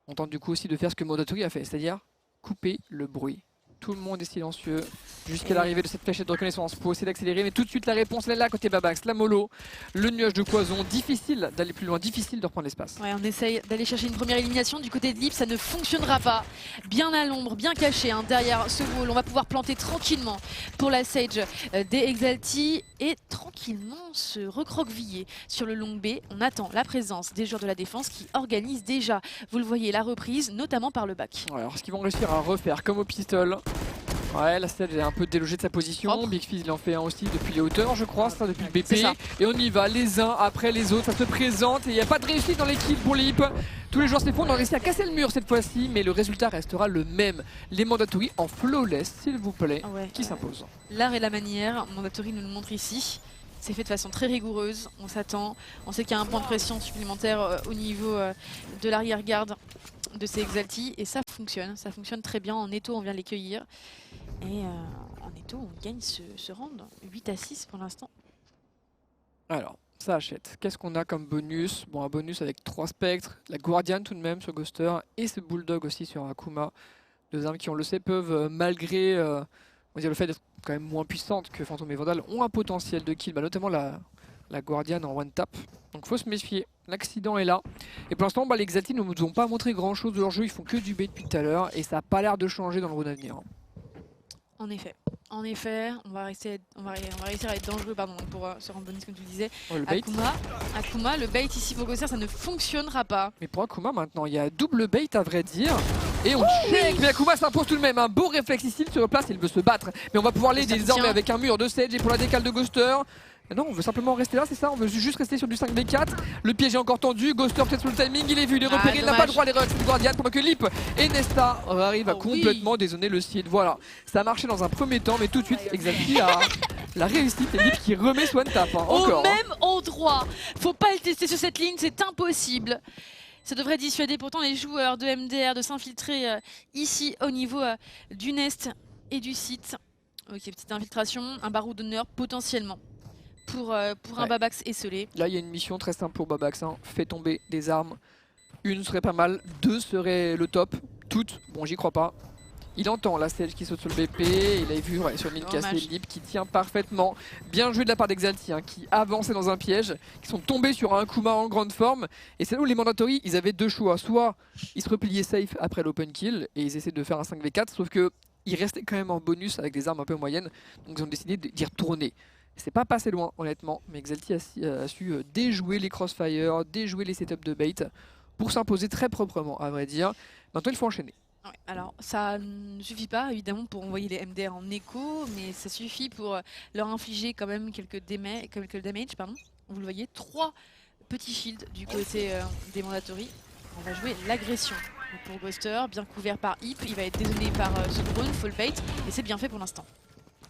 On tente du coup aussi de faire ce que Mandatory a fait, c'est-à-dire couper le bruit. Tout le monde est silencieux jusqu'à l'arrivée de cette fléchette de reconnaissance pour essayer d'accélérer. Mais tout de suite la réponse elle est là côté Babax, la mollo, le nuage de poison. Difficile d'aller plus loin, difficile de reprendre l'espace. Ouais, on essaye d'aller chercher une première élimination du côté de Lip, ça ne fonctionnera pas. Bien à l'ombre, bien caché derrière ce wall. On va pouvoir planter tranquillement pour la Sage des Exalti et tranquillement se recroqueviller sur le long B. On attend la présence des joueurs de la défense qui organisent déjà, vous le voyez, la reprise, notamment par le back. Ouais, alors ce qu'ils vont réussir à refaire comme au pistol, Ouais, la Sledge est un peu délogée de sa position. Big Fizz il en fait un aussi depuis les hauteurs, je crois, ça depuis le BP. Et on y va les uns après les autres, ça se présente et il n'y a pas de réussite dans les kills pour l'Hip. Tous les joueurs s'effondrent, on a réussi à casser le mur cette fois-ci, mais le résultat restera le même. Les Mandatory en flawless, s'il vous plaît, qui s'impose. L'art et la manière, Mandatory nous le montre ici. C'est fait de façon très rigoureuse, on s'attend. On sait qu'il y a un point de pression supplémentaire au niveau de l'arrière-garde de ces Exalti. Et ça fonctionne très bien. En étau, on vient les cueillir. Et en étau, on gagne ce round. 8-6 pour l'instant. Alors, ça achète. Qu'est-ce qu'on a comme bonus? Bon, un bonus avec 3 spectres, la Guardian tout de même sur Ghoster et ce Bulldog aussi sur Akuma. Deux armes qui, on le sait, peuvent, malgré on va dire, le fait d'être quand même moins puissantes que Phantom et Vandal, ont un potentiel de kill, notamment la Guardian en one tap. Donc faut se méfier, l'accident est là. Et pour l'instant, les Exalti ne nous ont pas montré grand chose de leur jeu, ils font que du bait depuis tout à l'heure et ça n'a pas l'air de changer dans le round à venir. En effet, on va réussir à être dangereux pour se rendre bonus comme tu le disais. Le bait. Akuma, le bait ici pour Ghoster, ça ne fonctionnera pas. Mais pour Akuma maintenant, il y a double bait à vrai dire. Et on check, mais Akuma s'impose tout de même. Un beau réflexe ici, il se replace, il veut se battre. Mais on va pouvoir l'aider désormais avec un mur de Sage et pour la décale de Ghoster. Non, on veut simplement rester là, c'est ça? On veut juste rester sur du 5v4. Le piège est encore tendu. Ghoster peut-être sur le timing, il est vu, il est repéré, il n'a pas le droit à l'erreur avec cette Guardian pendant que Lip et Nesta arrivent à complètement dézoner le site. Voilà, ça a marché dans un premier temps, mais tout de suite, Exalti a la réussite et Lip qui remet Swan Tap. Encore. Au même endroit. Faut pas le tester sur cette ligne, c'est impossible. Ça devrait dissuader pourtant les joueurs de MDR de s'infiltrer ici au niveau du Nest et du site. Ok, petite infiltration, un barreau d'honneur potentiellement. Pour un Babax esselé. Là, il y a une mission très simple pour Babax. Fait tomber des armes. Une serait pas mal, 2 serait le top. Toutes, bon, j'y crois pas. Il entend la Sage qui saute sur le BP. Il a vu sur une ligne cassée, Lip qui tient parfaitement. Bien joué de la part d'Exalti, qui avançait dans un piège, qui sont tombés sur un Akuma en grande forme. Et c'est là où les Mandatory, ils avaient deux choix. Soit ils se repliaient safe après l'open kill et ils essaient de faire un 5v4, sauf que ils restaient quand même en bonus avec des armes un peu moyennes. Donc ils ont décidé d'y retourner. C'est pas passé loin honnêtement, mais Exalti a su déjouer les crossfire, déjouer les setups de bait pour s'imposer très proprement à vrai dire. Maintenant il faut enchaîner. Ouais, alors ça ne suffit pas évidemment pour envoyer les MDR en écho, mais ça suffit pour leur infliger quand même quelques damage. Vous le voyez, 3 petits shields du côté des Mandatory. On va jouer l'agression pour Ghoster, bien couvert par Hip, il va être dézoné par ce drone, full bait, et c'est bien fait pour l'instant.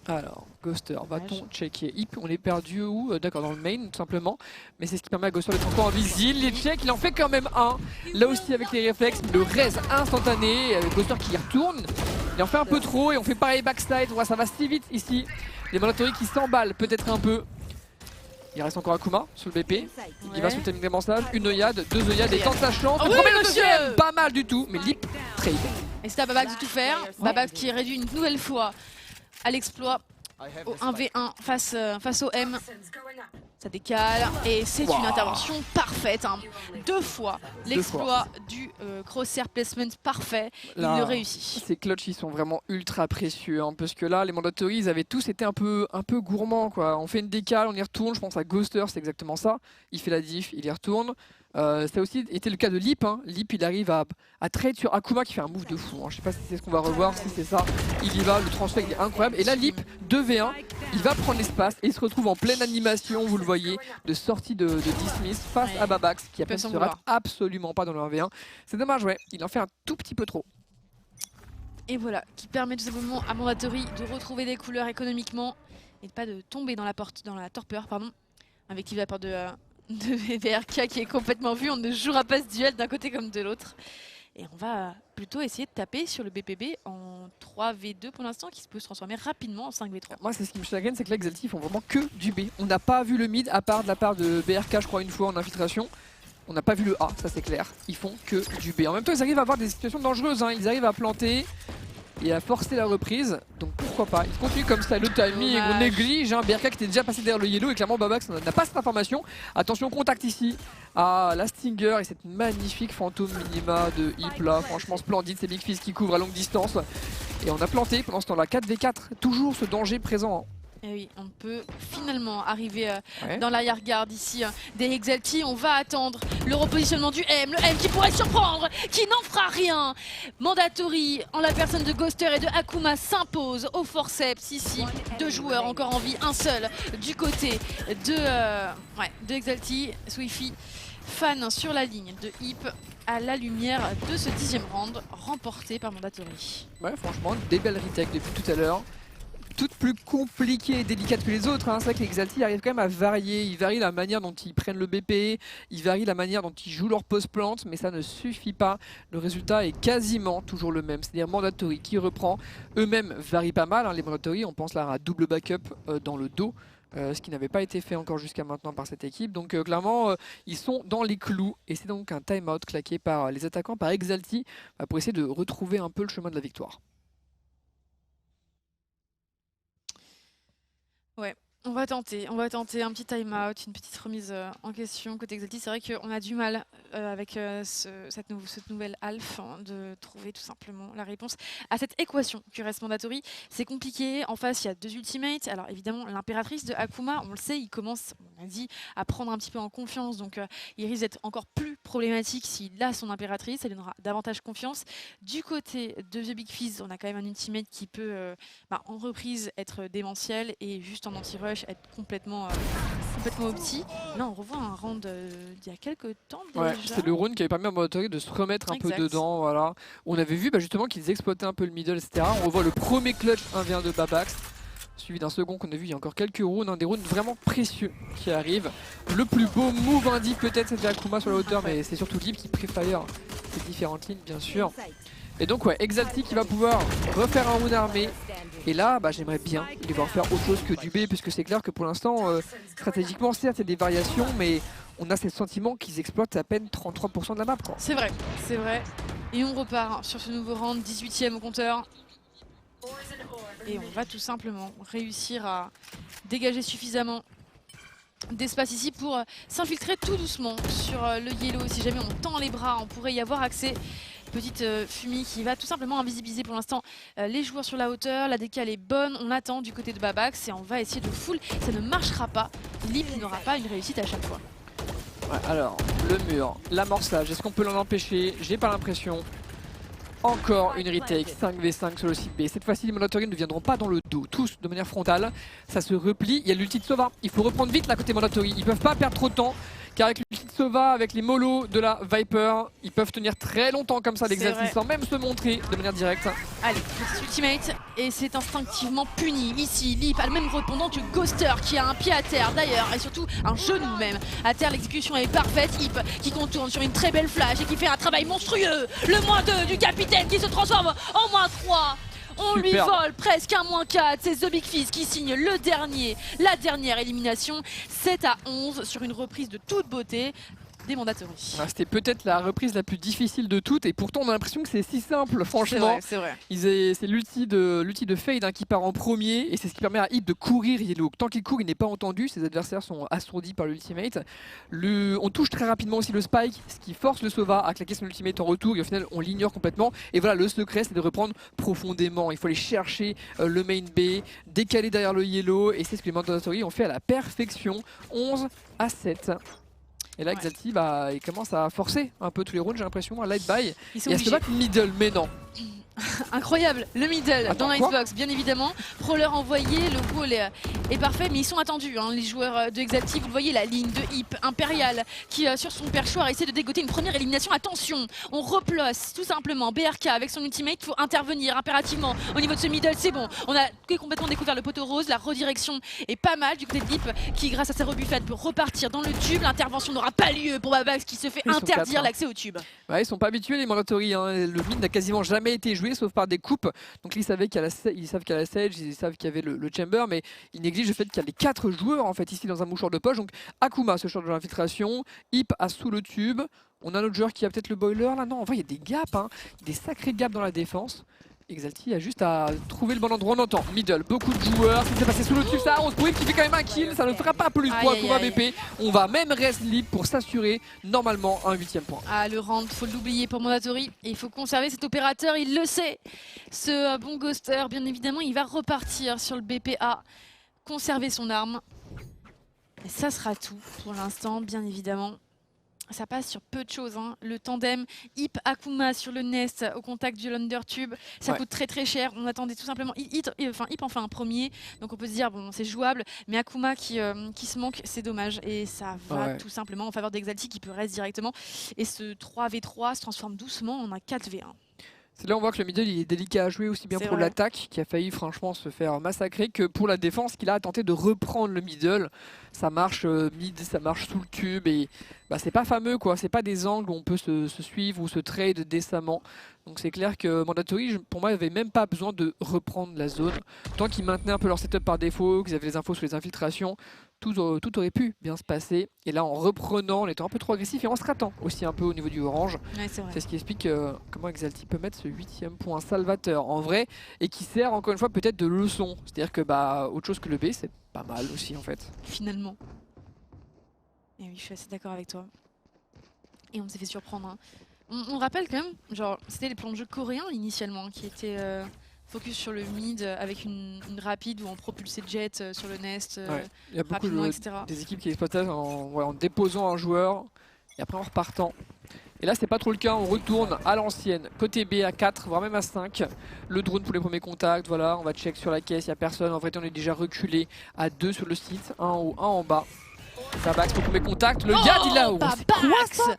Alors, Ghoster, va-t-on checker? Hip, on est perdu où? D'accord, dans le main, tout simplement. Mais c'est ce qui permet à Ghoster d'être encore invisible. Les checks, il en fait quand même un. Là aussi, avec les réflexes, le raise instantané. Avec Ghoster qui y retourne. Il en fait un peu trop et on fait pareil backside. Ouais, ça va si vite ici. Les Mandatory qui s'emballent peut-être un peu. Il reste encore Akuma sur le BP. Il va sur le timing d'avancage. Une œillade, 2 œillades et tente sa chance. Oh le premier, le deuxième, pas mal du tout. Mais Lip, trade. Et c'est à Babax de tout faire. Babax qui est réduit une nouvelle fois à l'exploit au 1v1 face au M. Ça décale et c'est une intervention parfaite. 2 fois l'exploit du crosshair placement parfait. Là, il le réussit. Ces clutch ils sont vraiment ultra précieux parce que là les Mandatory ils avaient tous été un peu gourmands quoi. On fait une décale, on y retourne, je pense à Ghoster c'est exactement ça. Il fait la diff, il y retourne. Ça a aussi été le cas de Lip. Lip il arrive à trade sur Akuma qui fait un move de fou. Je sais pas si c'est ce qu'on va revoir, si c'est ça. Il y va, le transfert il est incroyable. Et là Lip, 2v1, il va prendre l'espace et il se retrouve en pleine animation, vous le voyez, de sortie de Dismiss face à Babax qui ne se rate absolument pas dans le 1v1. C'est dommage, il en fait un tout petit peu trop. Et voilà, qui permet tout simplement à Mandatory de retrouver des couleurs économiquement et de pas de tomber dans la torpeur, avec la part de BRK qui est complètement vu. On ne jouera pas ce duel d'un côté comme de l'autre. Et on va plutôt essayer de taper sur le BPB en 3v2 pour l'instant, qui peut se transformer rapidement en 5v3. Moi, c'est ce qui me chagrine, c'est que là, Exalti font vraiment que du B. On n'a pas vu le mid, à part de la part de BRK, je crois, une fois en infiltration. On n'a pas vu le A, ça c'est clair. Ils font que du B. En même temps, ils arrivent à avoir des situations dangereuses. Ils arrivent à planter et à forcer la reprise. Donc pourquoi pas. Ils continuent comme ça. Le timing, on néglige. BRK qui était déjà passé derrière le yellow et clairement Babax n'a pas cette information. Attention, contact ici. La Stinger et cette magnifique fantôme minima de Hip là. Franchement splendide. C'est Big Fizz qui couvre à longue distance. Et on a planté pendant ce temps-là 4v4. Toujours ce danger présent. Et oui, on peut finalement arriver dans l'arrière-garde ici des Exalti. On va attendre le repositionnement du M, le M qui pourrait surprendre, qui n'en fera rien. Mandatory, en la personne de Ghoster et de Akuma, s'impose au forceps ici. 2 joueurs encore en vie, un seul du côté de Exalti. Swifi, fan sur la ligne de Hip à la lumière de ce 10e round remporté par Mandatory. Ouais, franchement, des belles retakes depuis tout à l'heure. Toutes plus compliquées et délicates que les autres. Hein. C'est vrai que les Exalti arrivent quand même à varier. Ils varient la manière dont ils prennent le BP, ils varient la manière dont ils jouent leur post-plant, mais ça ne suffit pas. Le résultat est quasiment toujours le même. C'est-à-dire Mandatory qui reprend. Eux-mêmes varient pas mal. Hein. Les Mandatory, on pense là à double backup dans le dos. Ce qui n'avait pas été fait encore jusqu'à maintenant par cette équipe. Donc clairement, ils sont dans les clous. Et c'est donc un time-out claqué par les attaquants, par Exalti, pour essayer de retrouver un peu le chemin de la victoire. Ouais, on va tenter un petit time-out, une petite remise en question côté Exalti. C'est vrai qu'on a du mal avec cette nouvelle Alpha de trouver tout simplement la réponse à cette équation qui reste Mandatory. C'est compliqué, en face il y a 2 ultimates. Alors évidemment l'impératrice de Akuma, on le sait, il commence, on a dit, à prendre un petit peu en confiance. Donc il risque d'être encore plus problématique s'il a son impératrice, ça lui donnera davantage confiance. Du côté de The Big Fizz, on a quand même un ultimate qui peut en reprise être démentiel et juste en anti-rush être complètement opti. Là on revoit un round d'il y a quelques temps déjà. Ouais, c'est le round qui avait permis à Mandatory de se remettre un peu dedans. Voilà. On avait vu justement qu'ils exploitaient un peu le middle, etc. On revoit le premier clutch 1v1 de Babax, suivi d'un second qu'on a vu il y a encore quelques rounds, des rounds vraiment précieux qui arrivent. Le plus beau move indique peut-être c'était Akuma sur la hauteur, mais c'est surtout Lip qui préfire ces différentes lignes bien sûr. Et donc ouais, Exalti qui va pouvoir refaire un round armé. Et là, j'aimerais bien les voir faire autre chose que du B, puisque c'est clair que pour l'instant, stratégiquement, certes, il y a des variations, mais on a ce sentiment qu'ils exploitent à peine 33% de la map. C'est vrai, c'est vrai. Et on repart sur ce nouveau round, 18e au compteur. Et on va tout simplement réussir à dégager suffisamment d'espace ici pour s'infiltrer tout doucement sur le yellow. Si jamais on tend les bras, on pourrait y avoir accès. Petite fumée qui va tout simplement invisibiliser pour l'instant les joueurs sur la hauteur. La décale est bonne, on attend du côté de Babax et on va essayer de full. Ça ne marchera pas, Lip n'aura pas une réussite à chaque fois. Ouais, alors, le mur, l'amorçage, est-ce qu'on peut l'en empêcher? J'ai pas l'impression. Encore une retake 5v5 sur le site B. Cette fois-ci, les Mandatory ne viendront pas dans le dos, tous de manière frontale. Ça se replie, il y a l'ulti de Sova. Il faut reprendre vite là côté Mandatory. Ils peuvent pas perdre trop de temps, car avec l'ulti de Sova, avec les molos de la Viper, ils peuvent tenir très longtemps comme ça l'Exalti sans même se montrer de manière directe. Allez, petit ultimate, et c'est instinctivement puni. Ici, Lip a le même répondant que Ghoster, qui a un pied à terre d'ailleurs, et surtout un genou même. À terre, l'exécution est parfaite. Hip qui contourne sur une très belle flash et qui fait un travail monstrueux. Le -2 du capitaine qui se transforme en -3. On lui vole presque un -4. C'est The Big Fizz qui signe la dernière élimination. 7-11 sur une reprise de toute beauté des Mandatory. C'était peut-être la reprise la plus difficile de toutes et pourtant on a l'impression que c'est si simple, franchement. C'est vrai. C'est l'ulti de Fade qui part en premier et c'est ce qui permet à Hip de courir Yellow. Tant qu'il court, il n'est pas entendu, ses adversaires sont assourdis par l'ultimate. On touche très rapidement aussi le spike, ce qui force le Sova à claquer son ultimate en retour et au final on l'ignore complètement. Et voilà, le secret c'est de reprendre profondément. Il faut aller chercher le main B, décaler derrière le Yellow et c'est ce que les Mandatory ont fait à la perfection. 11-7. Et là, Exalti, il commence à forcer un peu tous les rounds, j'ai l'impression, un light buy. Et à se battre middle, mais non. Incroyable, le middle dans l'Icebox, bien évidemment. Prowler envoyé, le goal est parfait, mais ils sont attendus, les joueurs de Exalti. Vous le voyez, la ligne de Hip Impérial qui, sur son perchoir, essaie de dégoter une première élimination. Attention, on replosse tout simplement BRK avec son ultimate. Il faut intervenir impérativement au niveau de ce middle, c'est bon. On a complètement découvert le poteau rose, la redirection est pas mal du côté de Hip qui, grâce à sa rebuffade, peut repartir dans le tube. L'intervention n'aura pas lieu pour Babax qui se fait interdire l'accès au tube. Ouais, ils sont pas habitués les Mandatory, le mid n'a quasiment jamais été joué sauf par des coupes. Donc ils savent qu'il y a la Sage, ils savent qu'il y avait le Chamber, mais ils négligent le fait qu'il y a les 4 joueurs en fait ici dans un mouchoir de poche. Donc Akuma se charge de l'infiltration, Hip a sous le tube. On a un autre joueur qui a peut-être le boiler là. Non, en vrai il y a des gaps, des sacrés gaps dans la défense. Exalti a juste à trouver le bon endroit. On entend middle, beaucoup de joueurs. Ça s'est passé sous le tube, ça on se qui fait quand même un kill. Ça ne fera pas plus pour Akuma BP. On va même reste libre pour s'assurer normalement un 8ème point. Le round, faut l'oublier pour Mandatory. Et il faut conserver cet opérateur, il le sait. Ce bon Ghoster, bien évidemment, il va repartir sur le BPA. conserver son arme. Et ça sera tout pour l'instant, bien évidemment. Ça passe sur peu de choses. Hein. Le tandem Hip Akuma sur le Nest au contact du Undertube, ça coûte très cher. On attendait tout simplement. Hip en fait un premier, donc on peut se dire bon c'est jouable, mais Akuma qui se manque, c'est dommage. Et ça va tout simplement en faveur d'Exalti qui peut rester directement. Et ce 3v3 se transforme doucement en un 4v1. C'est là on voit que le middle il est délicat à jouer aussi bien pour l'attaque qui a failli franchement se faire massacrer que pour la défense qu'il a tenté de reprendre le middle. Ça marche mid, ça marche sous le tube et bah, c'est pas fameux quoi, c'est pas des angles où on peut se suivre ou se trade décemment. Donc c'est clair que Mandatory pour moi avait même pas besoin de reprendre la zone. Tant qu'ils maintenaient un peu leur setup par défaut, qu'ils avaient les infos sur les infiltrations, tout aurait pu bien se passer. Et là en reprenant, en étant un peu trop agressif et en se ratant aussi un peu au niveau du orange. Ouais, c'est ce qui explique comment Exalti peut mettre ce 8e point salvateur en vrai et qui sert encore une fois peut-être de leçon. C'est-à-dire que bah autre chose que le B c'est pas mal aussi en fait. Finalement. Et oui je suis assez d'accord avec toi. Et on s'est fait surprendre. Hein. On rappelle quand même, genre c'était les plans de jeu coréens initialement qui étaient focus sur le mid avec une rapide où on propulsait Jet sur le Nest il y a beaucoup etc. des équipes qui exploitent en déposant un joueur et après en repartant. Et là c'est pas trop le cas, on retourne à l'ancienne, côté B à 4, voire même à 5. Le drone pour les premiers contacts, voilà, on va check sur la caisse, il n'y a personne. En vrai on est déjà reculé à 2 sur le site, un en haut, un en bas. Babax pour premier contact, le Yad il a c'est quoi ça?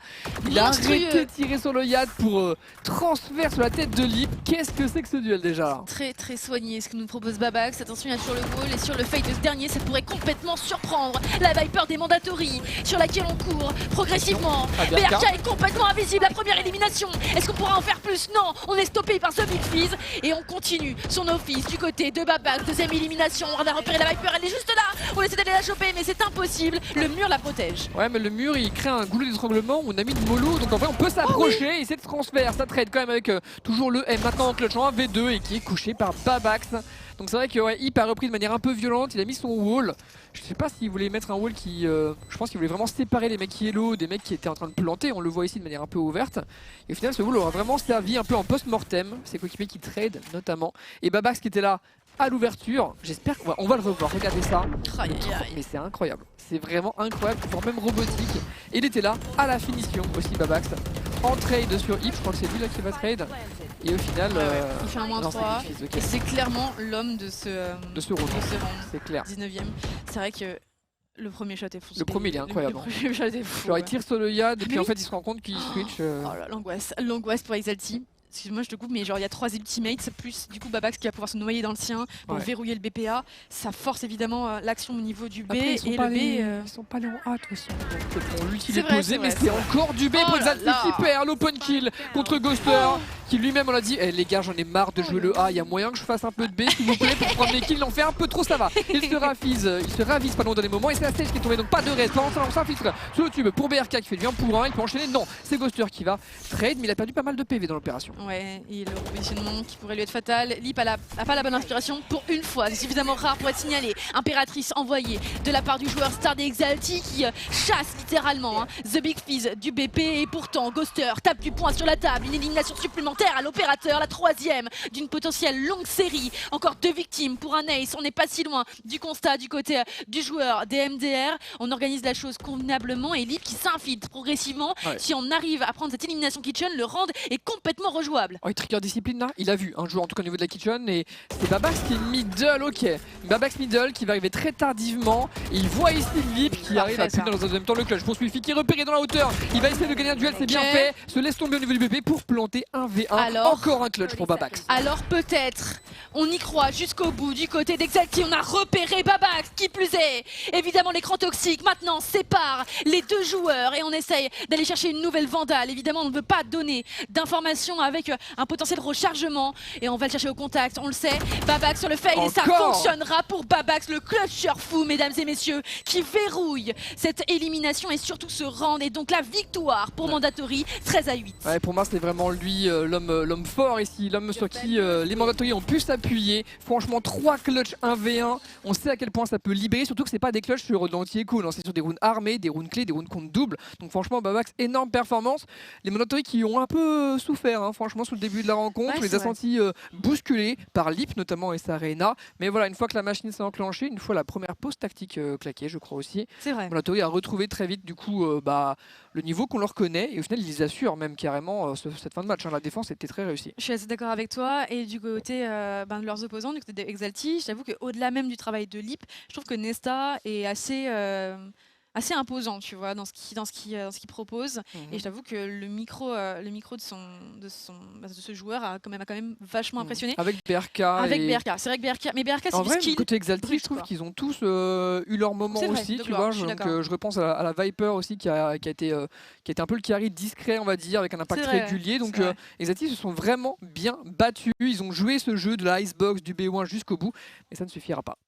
Il a arrêté de tirer sur le Yad pour transfert sur la tête de Lip. Qu'est-ce que c'est que ce duel déjà? Très soigné ce que nous propose Babax. Attention il y a sur le wall et sur le fade de ce dernier ça pourrait complètement surprendre la Viper des Mandatory sur laquelle on court progressivement. BRK est complètement invisible, la première élimination. Est-ce qu'on pourra en faire plus? Non, on est stoppé par ce Big Fizz et on continue son office du côté de Babax. Deuxième élimination, on a repéré la Viper, elle est juste là. On essaie d'aller la choper mais c'est impossible. Le mur la protège. Ouais mais le mur il crée un goulot d'étranglement, on a mis une mollo donc en vrai on peut s'approcher et essayer de transfert. Ça trade quand même avec toujours le M maintenant en clutch en 1v2 et qui est couché par Babax. Donc c'est vrai que Hip a repris de manière un peu violente, il a mis son wall. Je sais pas s'il voulait mettre un wall qui... je pense qu'il voulait vraiment séparer les mecs yellow des mecs qui étaient en train de planter. On le voit ici de manière un peu ouverte. Et au final ce wall aura vraiment servi un peu en post-mortem. Ses coéquipiers qui trade notamment. Et Babax qui était là à l'ouverture, j'espère qu'on va le revoir, regardez ça. Mais c'est incroyable, c'est vraiment incroyable, voire même robotique. Et il était là à la finition aussi Babax, en trade sur Hip, je crois que c'est lui là qui va trade. Et au final, il fait un moins 3 et c'est clairement l'homme de ce round. C'est clair. 19ème, c'est vrai que le premier shot est fou. Le premier il est incroyable. Le premier shot est fou. Genre il tire sur le Yad et puis en fait il se rend compte qu'il switch. Oh là, l'angoisse pour Exalti. Excuse-moi je te coupe mais genre il y a 3 ultimates plus du coup Babax qui va pouvoir se noyer dans le sien pour verrouiller le BPA. Ça force évidemment l'action au niveau du B. Après, et le B. Ils sont pas allés en A de toute façon. On l'utilise posé mais c'est encore du B pour Exalti qui perd l'open kill contre Ghoster qui lui-même on l'a dit les gars j'en ai marre de jouer le A, il y a moyen que je fasse un peu de B s'il vous plaît pour prendre mes kills, il en fait un peu trop ça va. Il se ravise pardon dans les moments et c'est la stage qui est tombée donc pas de reste. On s'infiltre sur le tube pour BRK qui fait du 1 pour 1, il peut enchaîner, non c'est Ghoster qui va trade mais il a perdu pas mal de PV dans l'opération. Ouais, et le repositionnement qui pourrait lui être fatal. Lip a pas la bonne inspiration pour une fois. C'est suffisamment rare pour être signalé. Impératrice envoyée de la part du joueur Star d'Exalti qui chasse littéralement The Big Fizz du BP. Et pourtant, Ghoster tape du poing sur la table. Une élimination supplémentaire à l'opérateur. La 3e d'une potentielle longue série. Encore 2 victimes pour un ace. On n'est pas si loin du constat du côté du joueur des MDR. On organise la chose convenablement et Lip qui s'infiltre progressivement. Si on arrive à prendre cette élimination kitchen, le round est complètement rejouable. Oh, il trigger discipline là, il a vu un joueur en tout cas au niveau de la kitchen et c'est Babax qui est middle, ok. Babax middle qui va arriver très tardivement et il voit ici Lip qui arrive à punir dans un deuxième temps le clutch. Poursuit qui est repéré dans la hauteur, il va essayer de gagner un duel, c'est bien fait, se laisse tomber au niveau du BP pour planter un V1. Alors, encore un clutch pour Babax. Alors peut-être, on y croit jusqu'au bout du côté d'Exalti, on a repéré Babax, qui plus est. Évidemment l'écran toxique maintenant sépare les deux joueurs et on essaye d'aller chercher une nouvelle Vandale. Évidemment on ne veut pas donner d'informations avec un potentiel rechargement et on va le chercher au contact, on le sait. Babax sur le fail et ça fonctionnera pour Babax, le clutcher fou mesdames et messieurs, qui verrouille cette élimination et surtout se rend et donc la victoire pour Mandatory 13-8. Ouais, pour moi c'est vraiment lui l'homme fort ici, l'homme sur qui les Mandatory ont pu s'appuyer. Franchement 3 clutch 1v1, on sait à quel point ça peut libérer, surtout que c'est pas des clutches sur l'anti-écho, c'est sur des rounds armés, des rounds clés, des rounds contre double. Donc franchement Babax énorme performance. Les Mandatory qui ont un peu souffert franchement. franchement sur le début de la rencontre. On les a sentis bousculés par Lip notamment et Sarena. Mais voilà, une fois que la machine s'est enclenchée, une fois la première pause tactique claquée, je crois aussi, Mondadori a retrouvé très vite du coup le niveau qu'on leur connaît et au final ils les assurent même carrément cette fin de match. La défense était très réussie. Je suis assez d'accord avec toi. Et du côté de leurs opposants, du côté d'Exalti, j'avoue qu'au-delà même du travail de Lip, je trouve que Nesta est assez imposant, tu vois, dans ce qu'il propose. Et je t'avoue que le micro de ce joueur a quand même vachement impressionné. Avec BRK. C'est vrai que BRK, mais BRK, c'est du skill. Côté Exalti, je trouve qu'ils ont tous eu leur moment aussi, tu vois. Je repense à la Viper aussi qui a été un peu le carry discret, on va dire, avec un impact régulier. Donc Exalti se sont vraiment bien battus. Ils ont joué ce jeu de la Icebox, du B1 jusqu'au bout, mais ça ne suffira pas.